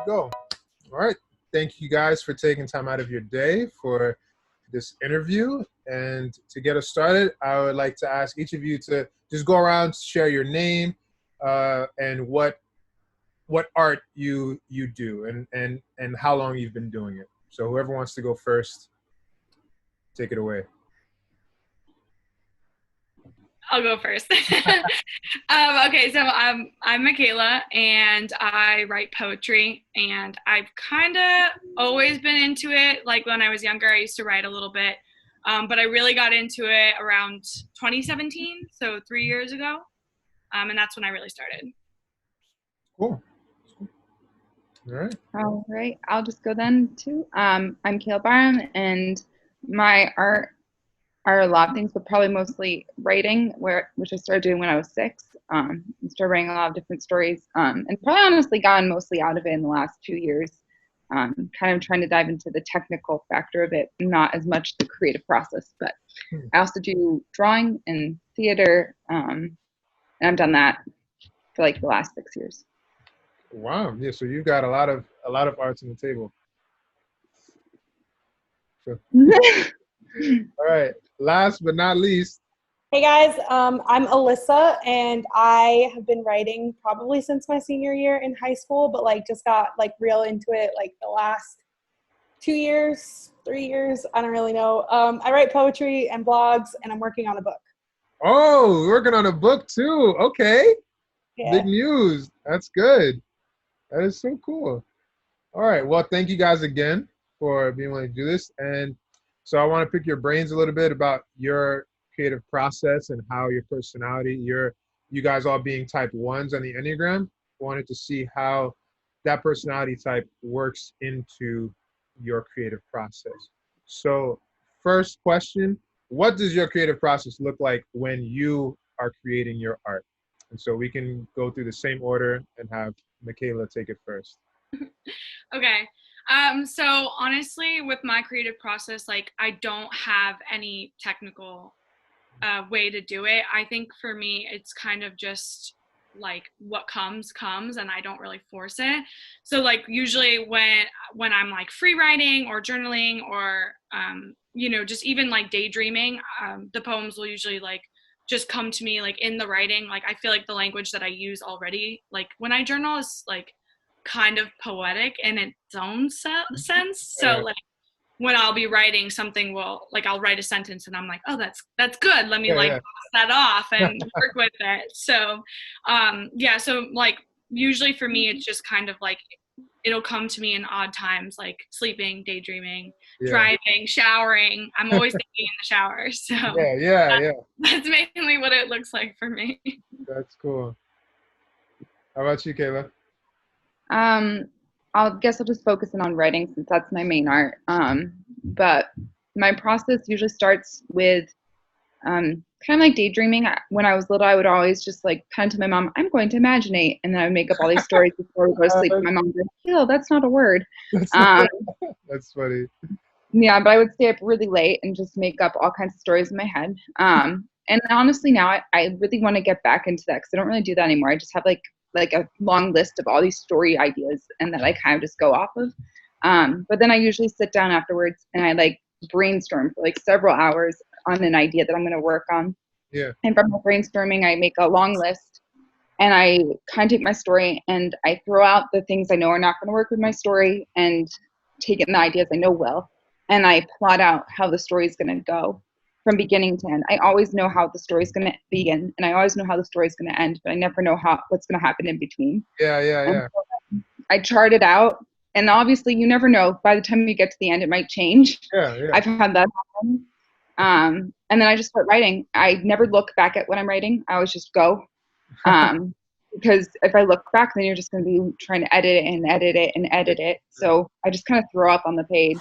go. All right. Thank you guys for taking time out of your day for this interview. And to get us started, I would like to ask each of you to just go around, share your name, and what art you do, and how long you've been doing it. So whoever wants to go first, take it away. I'll go first. Okay, so I'm Michaela, and I write poetry, and I've kind of always been into it. Like when I was younger, I used to write a little bit, but I really got into it around 2017, so 3 years ago, and that's when I really started. Cool. All right. I'll just go then too. I'm Kayla Byram, and my art are a lot of things, but probably mostly writing, which I started doing when I was 6. I started writing a lot of different stories, and probably honestly gotten mostly out of it in the last 2 years. Kind of trying to dive into the technical factor of it, not as much the creative process. But I also do drawing and theater, and I've done that for like the last 6 years. Wow. Yeah. So you've got a lot of arts on the table. So. All right. Last but not least. Hey guys, I'm Alyssa, and I have been writing probably since my senior year in high school, but like just got like real into it like the last 2 years, 3 years. I don't really know. I write poetry and blogs, and I'm working on a book. Oh, working on a book too. Okay. Yeah. Big news. That's good. That is so cool. All right. Well, thank you guys again for being willing to do this. And so I want to pick your brains a little bit about your creative process and how your personality, you guys all being type 1s on the Enneagram, wanted to see how that personality type works into your creative process. So first question, what does your creative process look like when you are creating your art? And so we can go through the same order and have Michaela take it first. Okay. So honestly, with my creative process, like I don't have any technical way to do it. I think for me, it's kind of just like what comes, and I don't really force it. So like usually when I'm like free writing or journaling or, just even like daydreaming, the poems will usually like just come to me like in the writing. Like I feel like the language that I use already, like when I journal is like kind of poetic in its own sense. So like when I'll be writing something, I'll write a sentence and I'm like, oh, that's good. Let me box that off and work with it. So, so like usually for me, it's just kind of like, it'll come to me in odd times, like sleeping, daydreaming, driving, showering. I'm always thinking in the shower. So that's mainly what it looks like for me. That's cool. How about you, Kayla? I'll just focus in on writing since that's my main art. But my process usually starts with kind of like daydreaming. When I was little, I would always just like kind of tell my mom, I'm going to imaginate. And then I would make up all these stories before we go to sleep. My mom would be like, that's not a word. That's funny. Yeah, but I would stay up really late and just make up all kinds of stories in my head. And honestly, now I really want to get back into that because I don't really do that anymore. I just have like a long list of all these story ideas and that I kind of just go off of. But then I usually sit down afterwards and I like brainstorm for like several hours on an idea that I'm going to work on. Yeah. And from the brainstorming, I make a long list and I kind of take my story and I throw out the things I know are not going to work with my story and take in the ideas I know will. And I plot out how the story is going to go from beginning to end. I always know how the story is going to begin, and I always know how the story is going to end, but I never know what's going to happen in between. Yeah. So I chart it out, and obviously you never know. By the time you get to the end, it might change. Yeah. I've had that happen. And then I just start writing. I never look back at what I'm writing. I always just go. Because if I look back, then you're just going to be trying to edit it and edit it and edit it. So I just kind of throw up on the page.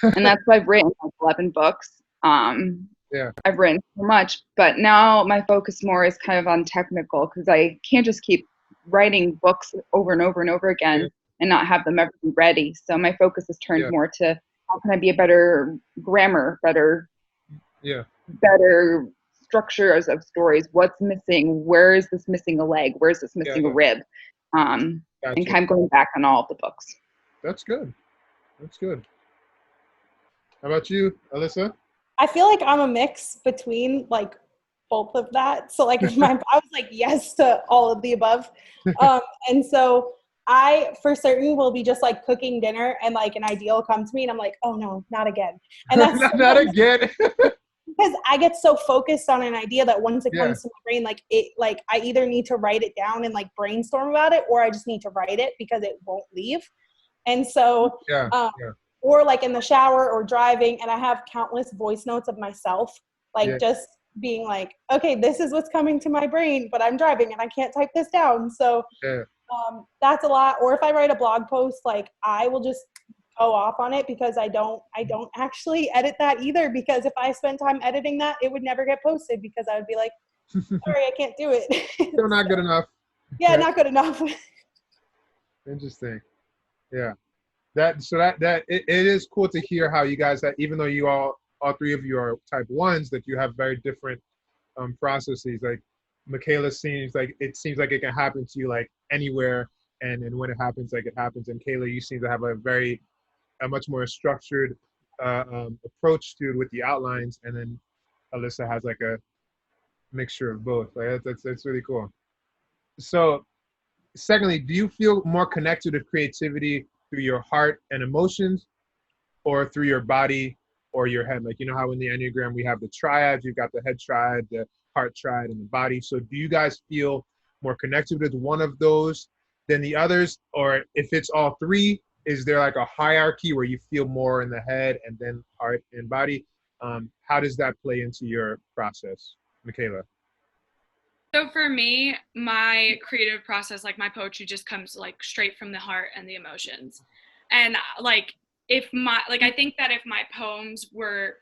And that's why I've written like 11 books. I've written so much, but now my focus more is kind of on technical because I can't just keep writing books over and over and over again and not have them ever be ready. So my focus has turned more to how can I be a better grammar, better structures of stories. What's missing? Where is this missing a leg? Where is this missing a rib? And kind of going back on all of the books. That's good. That's good. How about you, Alyssa? I feel like I'm a mix between like both of that. So like I was like yes to all of the above. And so I for certain will be just like cooking dinner and like an idea will come to me and I'm like, oh no, not again. And that's Not again. because I get so focused on an idea that once it Yeah. comes to my brain, like I either need to write it down and like brainstorm about it, or I just need to write it because it won't leave. And so, Yeah. or like in the shower or driving, and I have countless voice notes of myself, like just being like, okay, this is what's coming to my brain, but I'm driving and I can't type this down. So that's a lot. Or if I write a blog post, like I will just go off on it because I don't actually edit that either, because if I spent time editing that, it would never get posted because I would be like, sorry, I can't do it. Still not good enough. Yeah, not good enough. Interesting. Yeah. That it is cool to hear how you guys, that even though you all three of you are type ones, that you have very different processes. Like Michaela seems like it can happen to you like anywhere, and when it happens, like it happens. And Kayla, you seem to have a much more structured approach to it with the outlines, and then Alyssa has like a mixture of both. Like that's really cool. So, secondly, do you feel more connected to creativity through your heart and emotions, or through your body or your head? Like, you know how in the Enneagram we have the triads, you've got the head triad, the heart triad, and the body. So do you guys feel more connected with one of those than the others? Or if it's all three, is there like a hierarchy where you feel more in the head and then heart and body? How does that play into your process, Michaela? So for me, my creative process, like my poetry, just comes like straight from the heart and the emotions. And like I think that if my poems were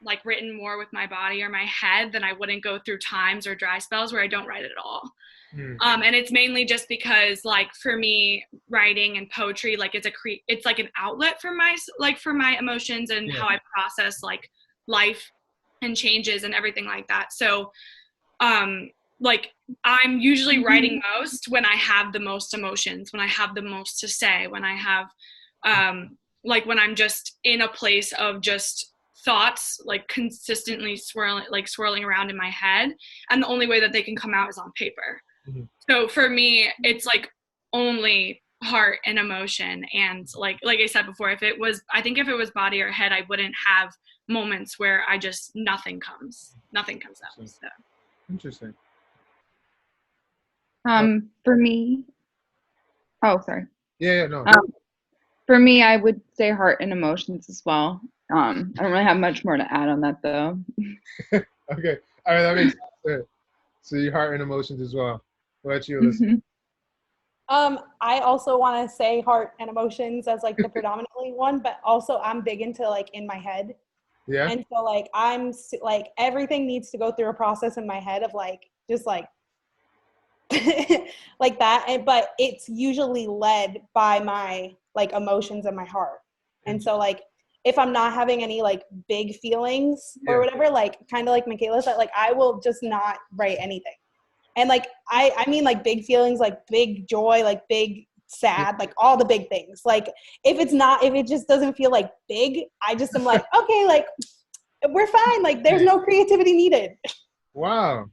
like written more with my body or my head, then I wouldn't go through times or dry spells where I don't write at all. And it's mainly just because like for me, writing and poetry, like it's like an outlet for my emotions and how I process like life and changes and everything like that. So like I'm usually writing most when I have the most emotions, when I have the most to say, when I have like when I'm just in a place of just thoughts like consistently swirling around in my head, and the only way that they can come out is on paper. So for me, it's like only heart and emotion. And like I said before, if it was body or head, I wouldn't have moments where I just nothing comes out. So. Interesting. For me, oh, sorry. No. For me, I would say heart and emotions as well. I don't really have much more to add on that though. Okay. All right, that makes sense. So your heart and emotions as well. What about you, Alyssa? I also want to say heart and emotions as like the predominantly one, but also I'm big into like in my head. Yeah. And so like I'm like everything needs to go through a process in my head of like just like like that, but it's usually led by my like emotions and my heart. And so like if I'm not having any like big feelings or whatever, like kind of like Michaela said, like I will just not write anything. And like I mean like big feelings, like big joy, like big sad, like all the big things. Like if it just doesn't feel like big, I just am like, okay, like we're fine, like there's no creativity needed. Wow.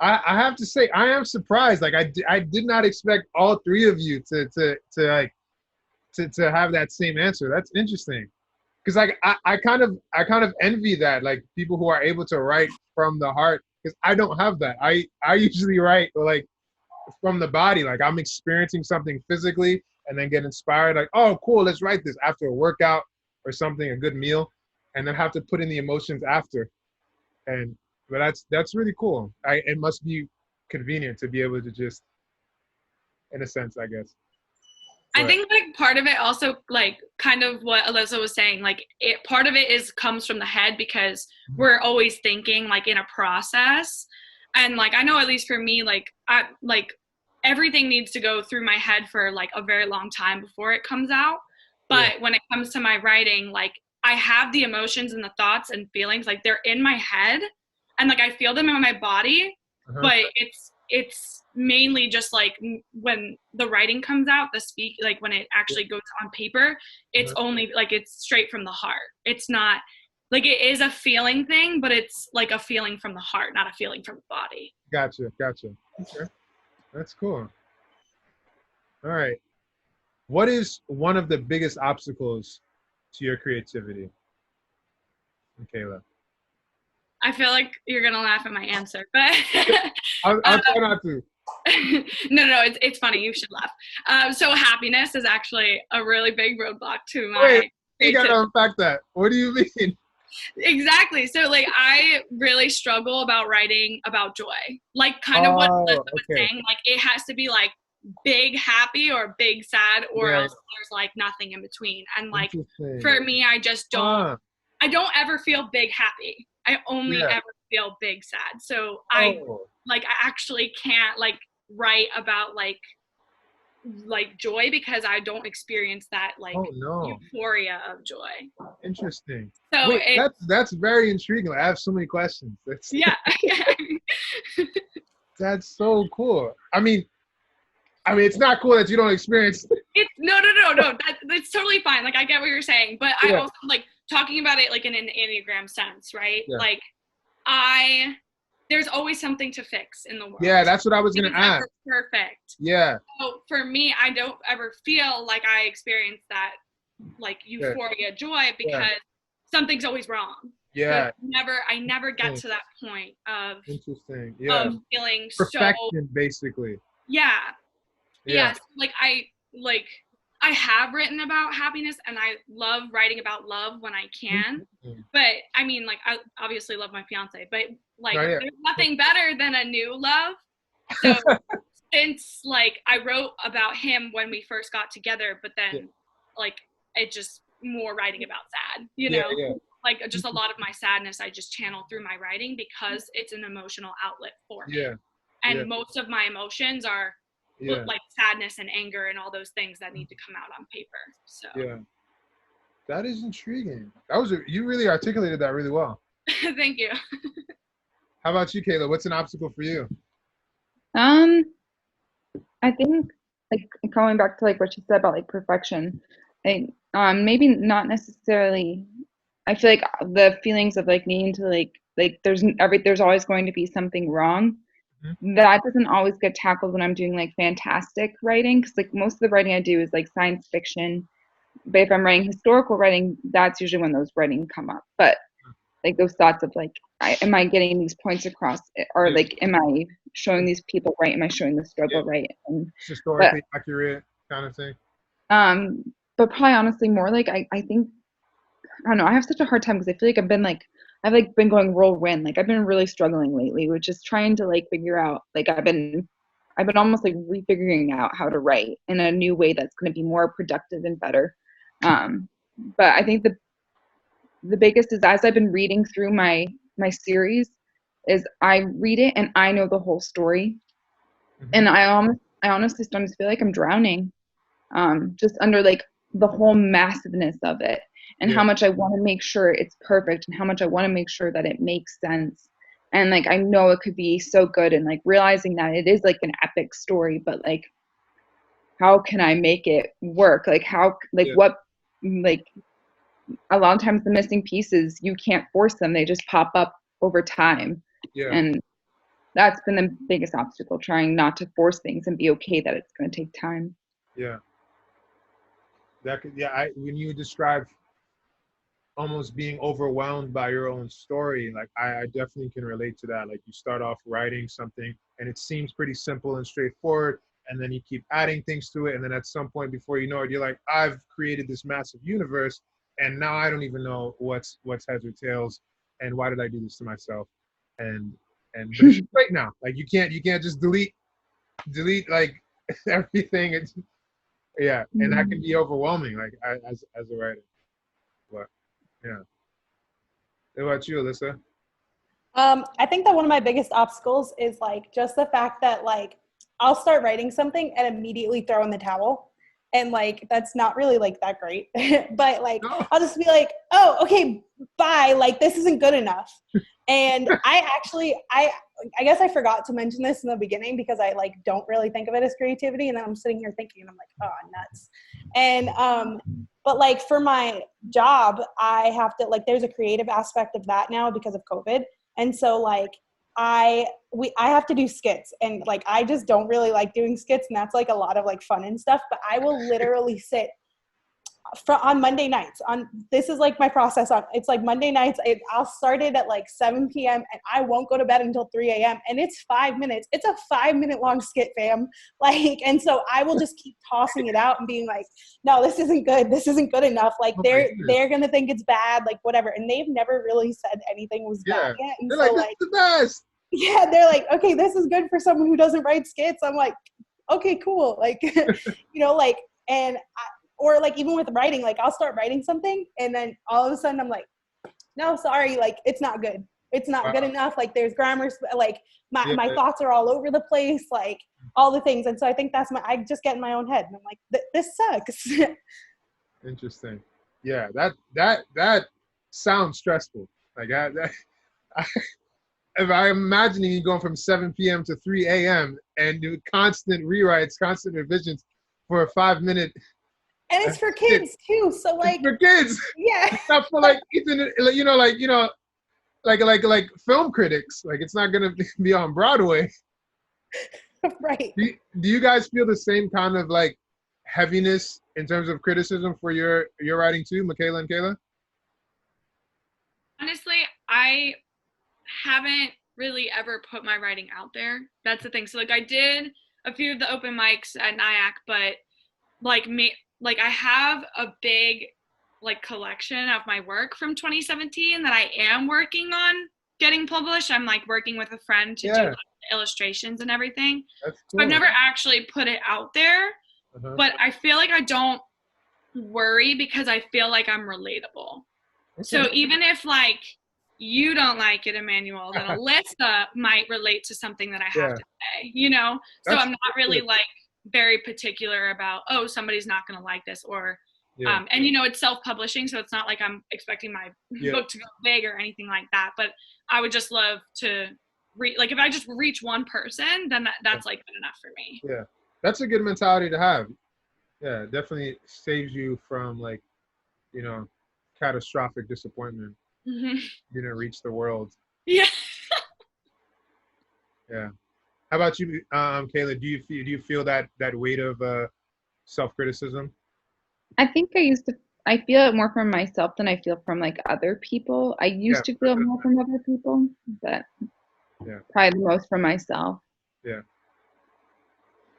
I have to say, I am surprised. Like I did not expect all three of you to have that same answer. That's interesting. Because like I kind of envy that, like people who are able to write from the heart, because I don't have that. I usually write like from the body, like I'm experiencing something physically and then get inspired, like, oh cool, let's write this after a workout or something, a good meal, and then have to put in the emotions after. But that's really cool. It must be convenient to be able to just, in a sense, I guess. I think like part of it also like kind of what Alyssa was saying, like part of it comes from the head because we're always thinking like in a process. And like I know at least for me, like everything needs to go through my head for like a very long time before it comes out. But when it comes to my writing, like I have the emotions and the thoughts and feelings, like they're in my head and like I feel them in my body, but it's mainly just like when the writing comes out, like when it actually goes on paper, it's only like it's straight from the heart. It's not like it is a feeling thing, but it's like a feeling from the heart, not a feeling from the body. Gotcha. Okay. That's cool. All right. What is one of the biggest obstacles to your creativity, Michaela? I feel like you're gonna laugh at my answer, but I'll try not to. No, it's funny. You should laugh. So happiness is actually a really big roadblock to my Wait, you creativity. gotta unpack that. What do you mean? Exactly. So like I really struggle about writing about joy. Like kind of what Liz was saying. Like it has to be like big happy or big sad, or else there's like nothing in between. And like for me, I just don't. I don't ever feel big happy. I only ever feel big sad. So I actually can't like write about like joy because I don't experience that like euphoria of joy. Interesting. So wait, that's very intriguing. I have so many questions. That's so cool. I mean, it's not cool that you don't experience. It's no. That's totally fine. Like I get what you're saying, but I also like talking about it like in an Enneagram sense, right? Yeah. Like there's always something to fix in the world. Yeah, that's what I was gonna ask. Perfect. Yeah. So for me, I don't ever feel like I experience that like euphoria, joy because something's always wrong. Yeah. I never get to that point of interesting. Yeah. Of feeling perfection, basically. Yeah. So, I have written about happiness and I love writing about love when I can. But I mean, like, I obviously love my fiance, but like, there's nothing better than a new love. So since like I wrote about him when we first got together, but then like it just more writing about sad, you know, like just a lot of my sadness, I just channel through my writing because it's an emotional outlet for me. And most of my emotions are like sadness and anger and all those things that need to come out on paper. So that is intriguing. You really articulated that really well. Thank you. How about you, Kayla? What's an obstacle for you? I think like going back to like what you said about like perfection, maybe not necessarily. I feel like the feelings of like needing to like there's always going to be something wrong. That doesn't always get tackled when I'm doing like fantastic writing, because like most of the writing I do is like science fiction. But if I'm writing historical writing, that's usually when those writing come up. But like those thoughts of like, am I getting these points across, or like, am I showing these people right? Am I showing the struggle right? And historically accurate kind of thing. But probably honestly more like I think I don't know. I have such a hard time because I feel like I've been going whirlwind. Like I've been really struggling lately, which is trying to like figure out, like I've been almost like refiguring out how to write in a new way that's going to be more productive and better. But I think the biggest is, as I've been reading through my series, is I read it and I know the whole story. And I honestly sometimes feel like I'm drowning, just under like the whole massiveness of it. And how much I want to make sure it's perfect, and how much I want to make sure that it makes sense. And like I know it could be so good, and like realizing that it is like an epic story, but like how can I make it work? Like what, like a lot of times the missing pieces, you can't force them, they just pop up over time. And that's been the biggest obstacle, trying not to force things and be okay that it's going to take time. When you describe almost being overwhelmed by your own story, like I definitely can relate to that. Like you start off writing something and it seems pretty simple and straightforward, and then you keep adding things to it, and then at some point before you know it, you're like, I've created this massive universe and now I don't even know what's heads or tails, and why did I do this to myself? And but it's right now, like you can't just delete like everything. And that can be overwhelming, like as a writer. But what about you, Alyssa? I think that one of my biggest obstacles is like just the fact that like I'll start writing something and immediately throw in the towel, and like that's not really like that great. But like I'll just be like, oh, okay, bye, like this isn't good enough. And I guess I forgot to mention this in the beginning because I like don't really think of it as creativity. And then I'm sitting here thinking and I'm like, oh, nuts. And, but like for my job, I have to like, there's a creative aspect of that now because of COVID. And so like, I have to do skits, and like, I just don't really like doing skits, and that's like a lot of like fun and stuff, but I will literally sit on Monday nights this is like my process it's like Monday nights. I'll start it at like 7 p.m. and I won't go to bed until 3 a.m. and it's 5 minutes. It's a 5-minute long skit, fam. Like, and so I will just keep tossing it out and being like, no, this isn't good. This isn't good enough. Like they're going to think it's bad, like whatever. And they've never really said anything was bad yet. And they're so like, this is the best. Yeah, they're like, okay, this is good for someone who doesn't write skits. I'm like, okay, cool. Like, like, and or like even with writing, like I'll start writing something and then all of a sudden I'm like, no, sorry, like it's not good. It's not good enough. Like there's grammar, like my thoughts are all over the place, like all the things. And so I think I just get in my own head and I'm like, this sucks. Interesting. Yeah, that sounds stressful. Like if I'm imagining you going from 7 p.m. to 3 a.m. and do constant rewrites, constant revisions for a 5-minute. And it's for kids too, so like it's for kids. Yeah. It's not for like like film critics. Like it's not gonna be on Broadway. Right. Do you guys feel the same kind of like heaviness in terms of criticism for your writing too, Michaela and Kayla? Honestly, I haven't really ever put my writing out there. That's the thing. So like I did a few of the open mics at NIAC, but like I have a big like collection of my work from 2017 that I am working on getting published. I'm like working with a friend to do like, illustrations and everything. That's cool. So I've never actually put it out there, but I feel like I don't worry because I feel like I'm relatable. Okay. So even if like you don't like it, Emmanuel, then Alyssa might relate to something that I have to say, So That's I'm not really like very particular about, oh, somebody's not going to like this or, and it's self-publishing. So it's not like I'm expecting my book to go big or anything like that, but I would just love to like, if I just reach one person, then that's like good enough for me. Yeah. That's a good mentality to have. Yeah. Definitely saves you from like, catastrophic disappointment. Mm-hmm. You didn't reach the world. Yeah. Yeah. How about you, Kayla? Do you feel that weight of self-criticism? I think I feel it more from myself than I feel from like other people. I used to feel it more from other people, but probably the most from myself. Yeah.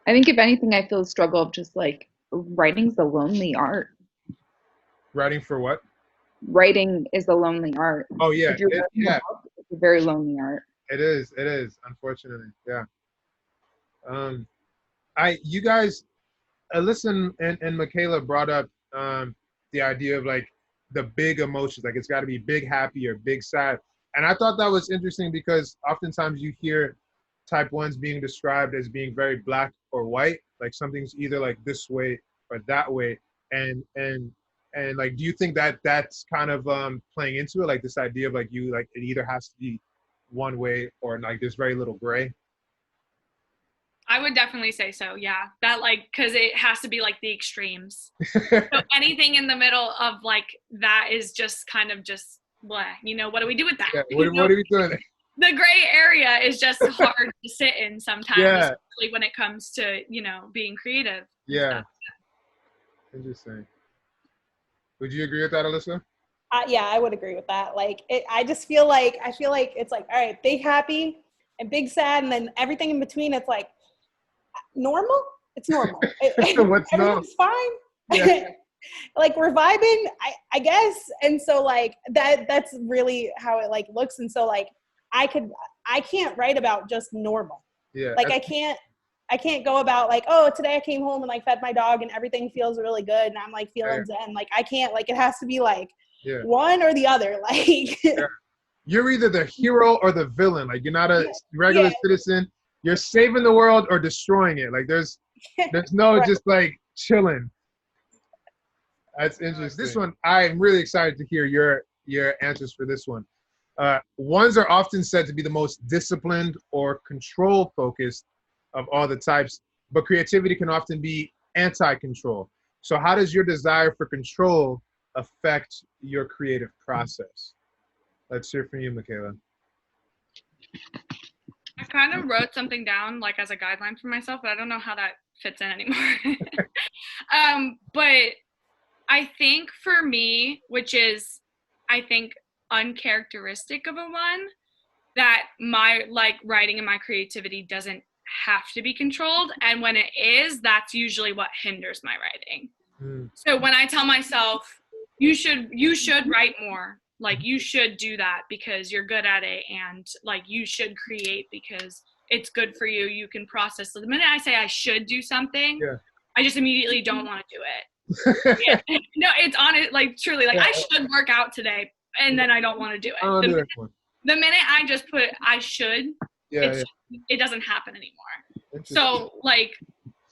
I think if anything, I feel a struggle of just like writing's a lonely art. Writing for what? Writing is a lonely art. Oh yeah. If you're writing a book, it's a very lonely art. It is, unfortunately. Yeah. You guys, Alyssa and Michaela brought up the idea of like the big emotions, like it's got to be big happy or big sad. And I thought that was interesting because oftentimes you hear type ones being described as being very black or white, like something's either like this way or that way. And like, do you think that that's kind of playing into it, like this idea of like you, like it either has to be one way or like there's very little gray? I would definitely say so. Yeah. That like, cause it has to be like the extremes. So anything in the middle of like, that is just kind of just, what do we do with that? Yeah, what are we doing? The gray area is just hard to sit in sometimes, especially when it comes to, being creative. Yeah. Interesting. Would you agree with that, Alyssa? Yeah, I would agree with that. Like, I feel like it's like, all right, big happy and big sad, and then everything in between. It's like normal. It's normal. What's everything's fine. Yeah. Like we're vibing, I guess. And so like that's really how it like looks. And so like I can't write about just normal. Yeah. Like I can't go about like, oh, today I came home and like fed my dog and everything feels really good and I'm like feeling zen. Like I can't, like it has to be like one or the other. Like you're either the hero or the villain. Like you're not a regular citizen. You're saving the world or destroying it. Like there's no just like chilling. That's interesting. This one, I'm really excited to hear your answers for this one. Ones are often said to be the most disciplined or control focused of all the types, but creativity can often be anti-control. So how does your desire for control affect your creative process? Let's hear from you, Michaela. I kind of wrote something down like as a guideline for myself, but I don't know how that fits in anymore. But I think for me, which is, I think, uncharacteristic of a one, that my like writing and my creativity doesn't have to be controlled. And when it is, that's usually what hinders my writing. So when I tell myself, you should write more, like you should do that because you're good at it, and like you should create because it's good for you, you can process. So the minute I say I should do something, I just immediately don't want to do it. No, it's honest, like truly, like I should work out today, and then I don't want to do it. The minute I just put I should, it doesn't happen anymore. So like,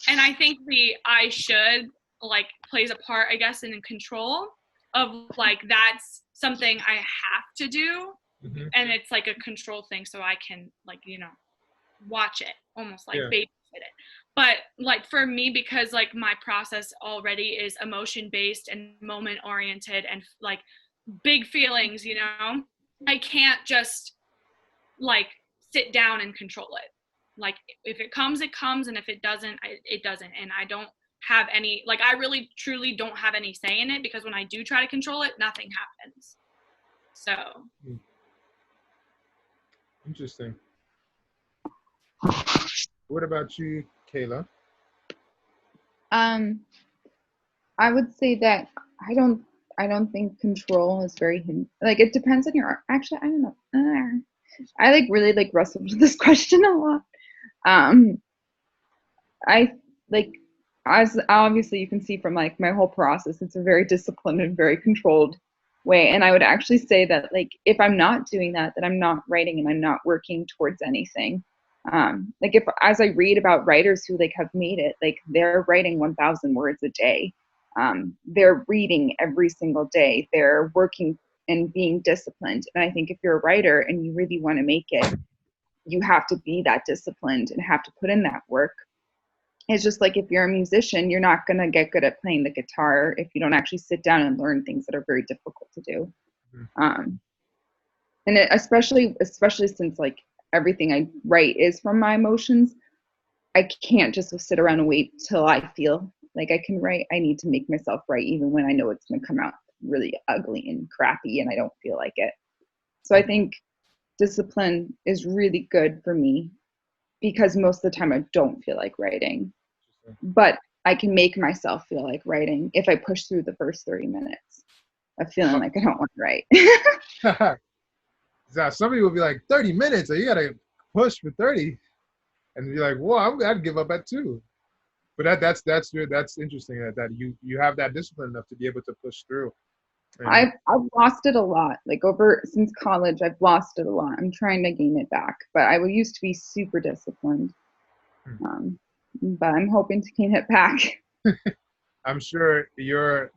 and I think the I should like plays a part, I guess, in control of like that's something I have to do, and it's like a control thing, so I can like, you know, watch it, almost like babysit it. But like for me, because like my process already is emotion based and moment oriented and like big feelings, you know, I can't just like sit down and control it. Like if it comes, it comes, and if it doesn't, it doesn't. And I don't have any, like I really truly don't have any say in it, because when I do try to control it, nothing happens. So interesting. What about you, Kayla? I would say that I don't think control is very like, it depends on your, actually, I don't know. I like really like wrestled with this question a lot. I like, as obviously you can see from like my whole process, it's a very disciplined and very controlled way. And I would actually say that like, if I'm not doing that, then I'm not writing and I'm not working towards anything. Like if, as I read about writers who like have made it, like they're writing 1,000 words a day. They're reading every single day. They're working and being disciplined. And I think if you're a writer and you really want to make it, you have to be that disciplined and have to put in that work. It's just like if you're a musician, you're not going to get good at playing the guitar if you don't actually sit down and learn things that are very difficult to do. And it, especially since like everything I write is from my emotions, I can't just sit around and wait till I feel like I can write. I need to make myself write even when I know it's going to come out really ugly and crappy and I don't feel like it. So I think discipline is really good for me, because most of the time I don't feel like writing, but I can make myself feel like writing if I push through the first 30 minutes of feeling like I don't want to write. Some people will be like, 30 minutes, so you got to push for 30. And you're like, whoa, I'd give up at 2. But that's interesting that you have that discipline enough to be able to push through. And I've lost it a lot. Like since college, I've lost it a lot. I'm trying to gain it back, but I used to be super disciplined. But I'm hoping to gain it back. I'm sure your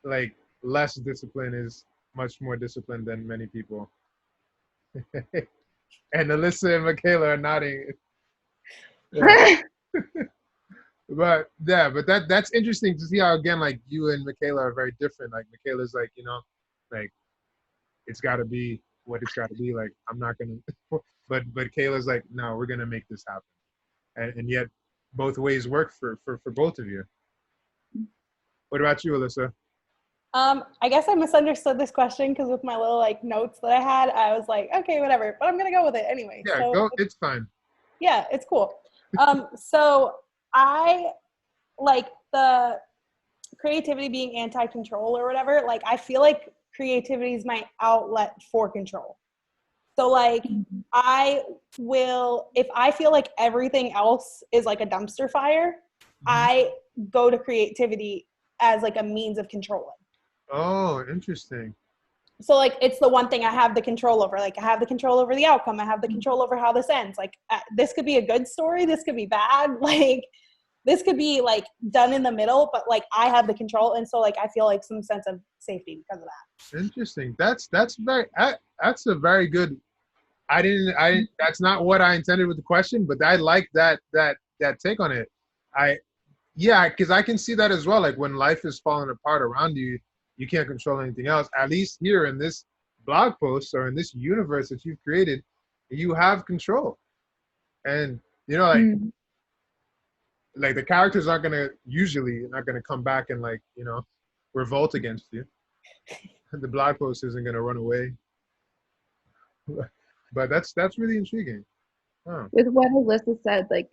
like less discipline is much more disciplined than many people. And Alyssa and Michaela are nodding. Yeah. But that's interesting to see how, again, like you and Michaela are very different. Like Michaela's like, you know, like it's got to be what it's got to be. Like I'm not gonna, but Kayla's like, no, we're gonna make this happen. And yet both ways work for both of you. What about you, Alyssa? I guess I misunderstood this question, because with my little like notes that I had, I was like, okay, whatever, but I'm gonna go with it anyway. Yeah, so, go. It's fine. Yeah, it's cool. So I like the creativity being anti-control or whatever. Like I feel like creativity is my outlet for control. So like I will, if I feel like everything else is like a dumpster fire, I go to creativity as like a means of controlling. Oh, interesting. So like it's the one thing I have the control over. Like I have the control over the outcome. I have the control over how this ends. Like this could be a good story. This could be bad. Like this could be like done in the middle, but like I have the control. And so like, I feel like some sense of safety because of that. Interesting. That's a very good, that's not what I intended with the question, but I like that take on it. Because I can see that as well. Like when life is falling apart around you, you can't control anything else. At least here in this blog post or in this universe that you've created, you have control. And like the characters aren't usually not gonna come back and like, revolt against you. The blog post isn't gonna run away. But that's really intriguing. Huh. With what Alyssa said, like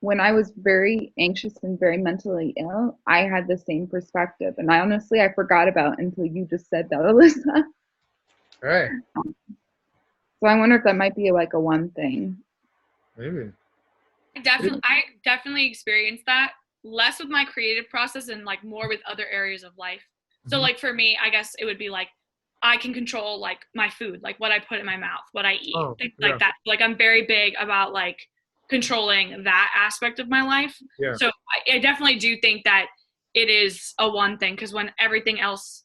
when I was very anxious and very mentally ill, I had the same perspective. And I forgot about until you just said that, Alyssa. Right. So I wonder if that might be like a one thing. Maybe. I definitely experienced that, less with my creative process and like more with other areas of life. So like for me, I guess it would be like I can control like my food, like what I put in my mouth, what I eat, things like that. Like I'm very big about like controlling that aspect of my life. Yeah. So I definitely do think that it is a one thing, because when everything else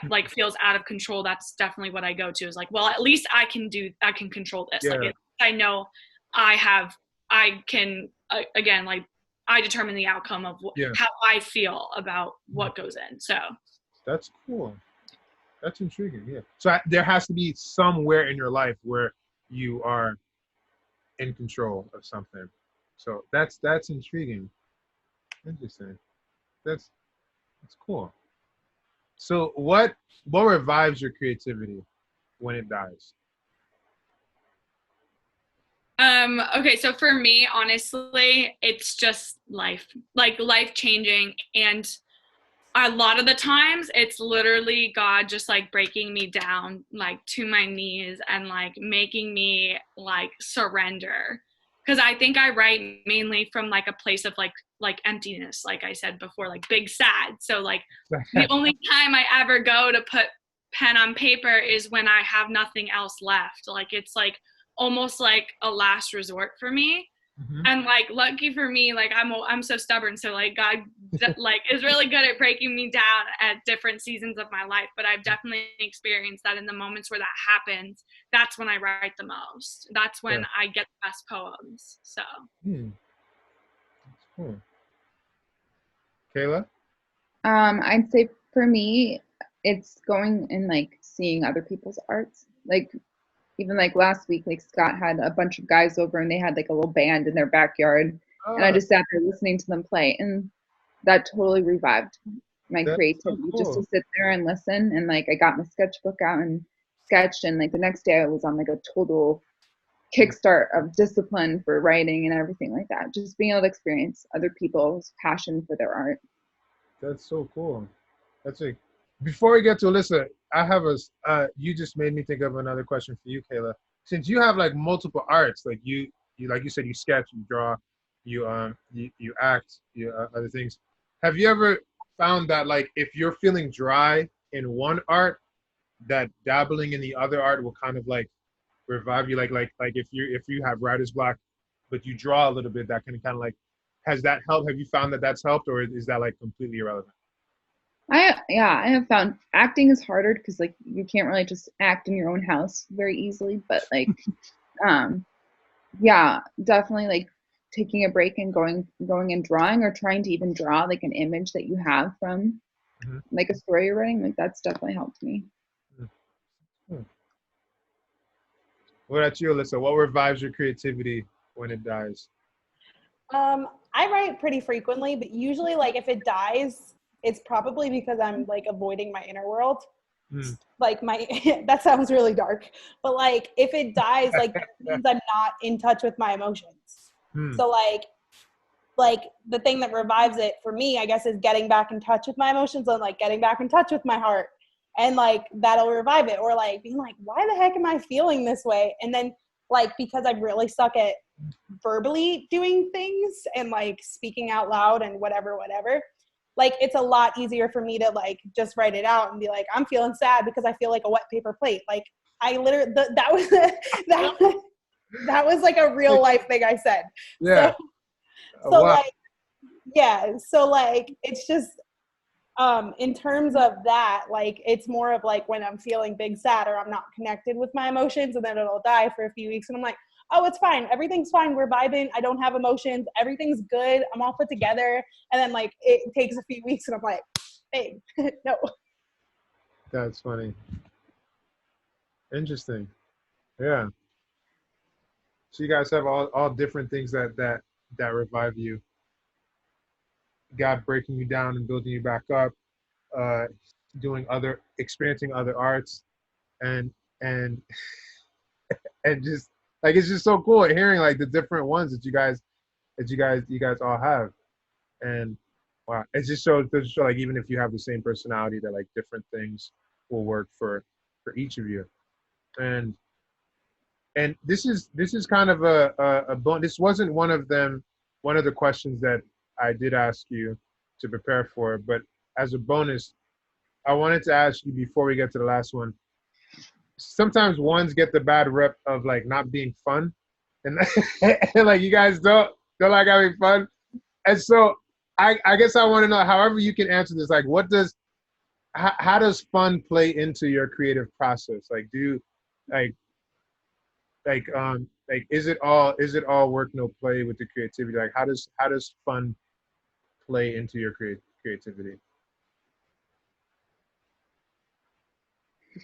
like feels out of control, that's definitely what I go to, is like, well, at least I can control this. Yeah. Like I know I can again, like I determine the outcome of how I feel about what goes in. So that's cool. That's intriguing. Yeah. So there has to be somewhere in your life where you are in control of something. So that's intriguing. Interesting. That's cool. So what revives your creativity when it dies? Okay, so for me, honestly, it's just life changing, and a lot of the times it's literally God just like breaking me down like to my knees and like making me like surrender. Because I think I write mainly from like a place of like emptiness, like I said before, like big sad. So like the only time I ever go to put pen on paper is when I have nothing else left. Like it's like almost like a last resort for me. Mm-hmm. And like lucky for me, like I'm so stubborn, so like God like is really good at breaking me down at different seasons of my life. But I've definitely experienced that in the moments where that happens, that's when I write the most. That's when I get the best poems. So that's cool. Kayla? I'd say for me, it's going and like seeing other people's arts. Like even like last week, like Scott had a bunch of guys over and they had like a little band in their backyard. And I just sat there listening to them play, and that totally revived my creativity. So cool. Just to sit there and listen. And like I got my sketchbook out and sketched, and like the next day I was on like a total kickstart of discipline for writing and everything like that. Just being able to experience other people's passion for their art. That's so cool. That's like, before we get to Alyssa, I have you just made me think of another question for you, Kayla. Since you have like multiple arts, like you like you said, you sketch, you draw, you act, other things. Have you ever found that like if you're feeling dry in one art, that dabbling in the other art will kind of like revive you? Like if you have writer's block, but you draw a little bit, that can kind of like, has that helped? Have you found that that's helped, or is that like completely irrelevant? I have found acting is harder because like you can't really just act in your own house very easily, but like definitely like taking a break and going and drawing, or trying to even draw like an image that you have from like a story you're writing, like that's definitely helped me. What about you, Alyssa? What revives your creativity when it dies? I write pretty frequently, but usually like if it dies, it's probably because I'm like avoiding my inner world. Like that sounds really dark, but like if it dies, like that means I'm not in touch with my emotions. So like the thing that revives it for me, I guess, is getting back in touch with my emotions and like getting back in touch with my heart, and like that'll revive it. Or like being like, why the heck am I feeling this way? And then like, because I'm really stuck at verbally doing things and like speaking out loud and whatever, like it's a lot easier for me to like just write it out and be like, I'm feeling sad because I feel like a wet paper plate. Like I literally, that was like a real life thing I said. Yeah. So wow. Like Yeah. So like, it's just, in terms of that, like, it's more of like when I'm feeling big sad or I'm not connected with my emotions, and then it'll die for a few weeks. And I'm like, oh, it's fine. Everything's fine. We're vibing. I don't have emotions. Everything's good. I'm all put together. And then like, it takes a few weeks and I'm like, hey, no. That's funny. Interesting. Yeah. So you guys have all different things that revive you. God breaking you down and building you back up, experiencing other arts, and and and just like, it's just so cool hearing like the different ones that you guys all have. And wow, it just shows like, even if you have the same personality, that like different things will work for each of you. And this is kind of a this wasn't one of the questions that I did ask you to prepare for, but as a bonus, I wanted to ask you before we get to the last one. Sometimes ones get the bad rep of like not being fun, and, and like, you guys don't like having fun. And so I guess I want to know, however you can answer this, like, how does fun play into your creative process? Like, like is it all work, no play with the creativity? Like, how does fun play into your creativity?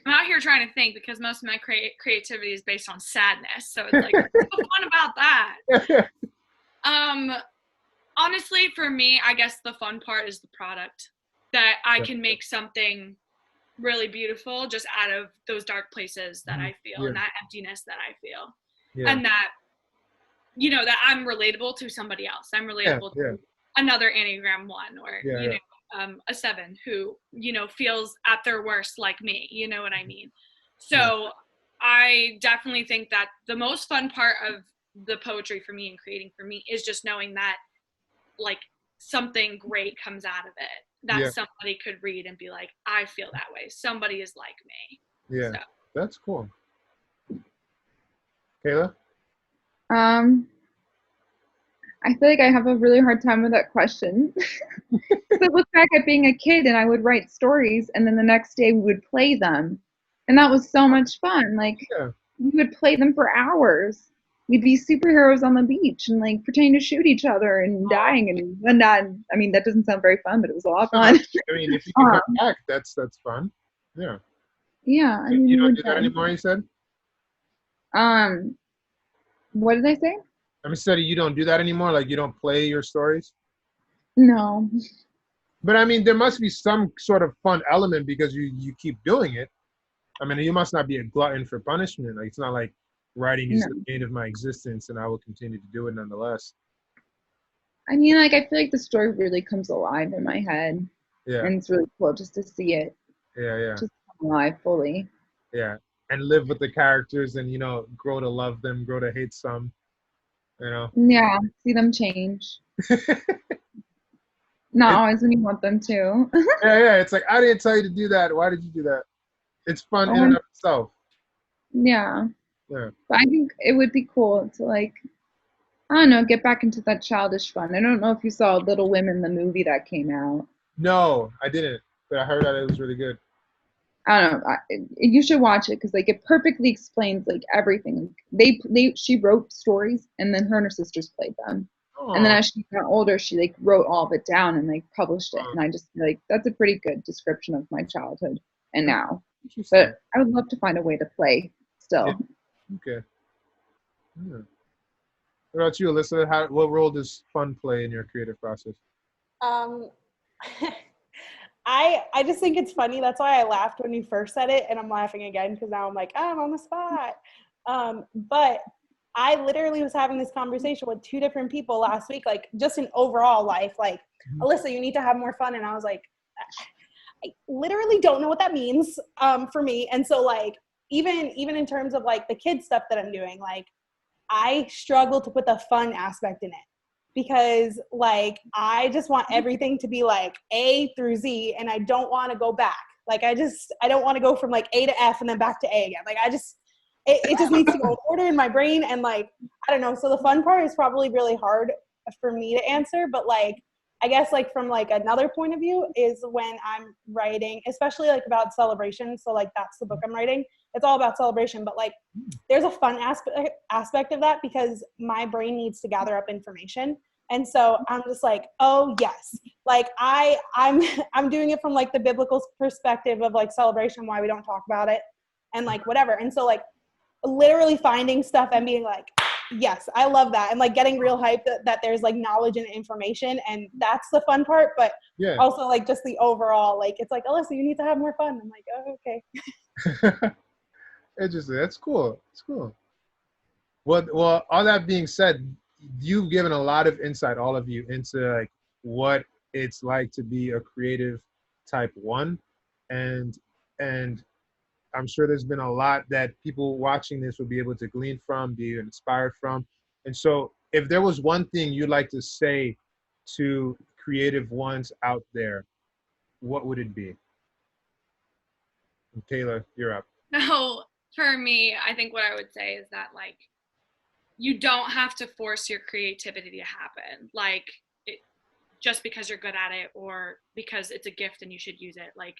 I'm out here trying to think, because most of my creativity is based on sadness. So it's like, what's so fun about that? Honestly, for me, I guess the fun part is the product, that I can make something really beautiful just out of those dark places that I feel, and that emptiness that I feel. And that, that I'm relatable to somebody else. I'm relatable to another Enneagram One, or, a 7 who, feels at their worst like me. You know what I mean? So I definitely think that the most fun part of the poetry for me and creating for me is just knowing that, like, something great comes out of it, that somebody could read and be like, I feel that way. Somebody is like me. Yeah, so. That's cool. Kayla? I feel like I have a really hard time with that question. I look back at being a kid and I would write stories, and then the next day we would play them. And that was so much fun. Like, we would play them for hours. We'd be superheroes on the beach and like pretending to shoot each other and dying and not. I mean, that doesn't sound very fun, but it was a lot of fun. I mean, if you can come back, that's fun. Yeah. Yeah. I mean, you don't do that anymore, you said? What did I say? I said you don't do that anymore? Like, you don't play your stories? No. But I mean, there must be some sort of fun element, because you keep doing it. I mean, you must not be a glutton for punishment. Like, it's not like writing is the gain of my existence and I will continue to do it nonetheless. I mean, like, I feel like the story really comes alive in my head. Yeah. And it's really cool just to see it. Yeah. Just come alive fully. Yeah. And live with the characters and, grow to love them, grow to hate some, Yeah, see them change. Not always when you want them to. Yeah. It's like, I didn't tell you to do that. Why did you do that? It's fun in and of itself. Yeah. Yeah. But I think it would be cool to, like, I don't know, get back into that childish fun. I don't know if you saw Little Women, the movie that came out. No, I didn't. But I heard that it was really good. I don't know. You should watch it, because like, it perfectly explains like everything. She wrote stories, and then her and her sisters played them. Aww. And then as she got older, she like wrote all of it down and like published it. And I just feel like that's a pretty good description of my childhood and now. But I would love to find a way to play still. Yeah. Okay. Yeah. What about you, Alyssa? What role does fun play in your creative process? I just think it's funny. That's why I laughed when you first said it, and I'm laughing again because now I'm like, I'm on the spot. But I literally was having this conversation with 2 different people last week, like just in overall life, like, Alyssa, you need to have more fun. And I was like, I literally don't know what that means for me. And so like, even in terms of like the kid stuff that I'm doing, like, I struggle to put the fun aspect in it, because like, I just want everything to be like A through Z, and I don't want to go back. Like, I don't want to go from like A to F and then back to A again. Like, it just needs to go in order in my brain. And like, I don't know. So the fun part is probably really hard for me to answer, but like, I guess like from like another point of view is when I'm writing, especially like about celebration. So like that's the book I'm writing. It's all about celebration, but like there's a fun aspect of that because my brain needs to gather up information. And so I'm just like, oh yes, like I'm I'm doing it from like the biblical perspective of like celebration, why we don't talk about it and like whatever. And so like literally finding stuff and being like, yes, I love that. And like getting real hype that there's like knowledge and information. And that's the fun part. But Yeah. also like just the overall, like, it's like, Alyssa, you need to have more fun. I'm like, oh, okay. Interesting. That's cool. It's cool. Well, all that being said, you've given a lot of insight, all of you, into like what it's like to be a creative type 1. And I'm sure there's been a lot that people watching this will be able to glean from, be inspired from. And so if there was one thing you'd like to say to creative ones out there, what would it be? And Kayla, you're up. So for me, I think what I would say is that like you don't have to force your creativity to happen. Like just because you're good at it or because it's a gift and you should use it. Like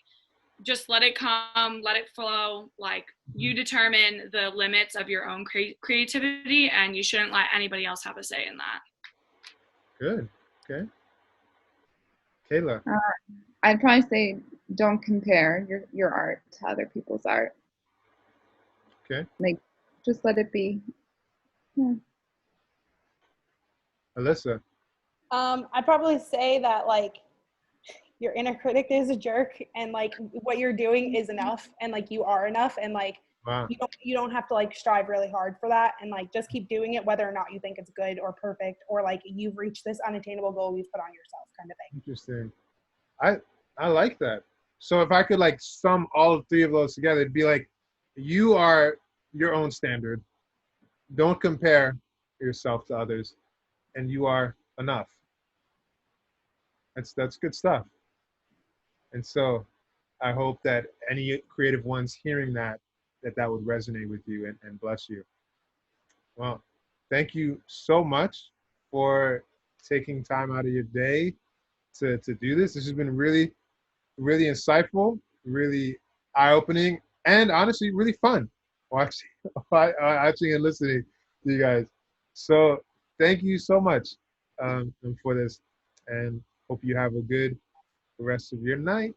just let it come, let it flow. Like you determine the limits of your own creativity, and you shouldn't let anybody else have a say in that. Good. Okay. Kayla. I'd probably say don't compare your art to other people's art. Okay. Like, just let it be. Yeah. Alyssa. I'd probably say that like your inner critic is a jerk, and like what you're doing is enough, and like you are enough, and like Wow. you don't have to like strive really hard for that, and like just keep doing it whether or not you think it's good or perfect or like you've reached this unattainable goal you've put on yourself, kind of thing. Interesting. I like that. So if I could like sum all 3 of those together, it'd be like you are your own standard. Don't compare yourself to others, and you are enough. That's good stuff. And so I hope that any creative ones hearing that would resonate with you and bless you. Well, thank you so much for taking time out of your day to do this. This has been really, really insightful, really eye-opening, and honestly, really fun watching and listening to you guys. So thank you so much for this, and hope you have a good rest of your night.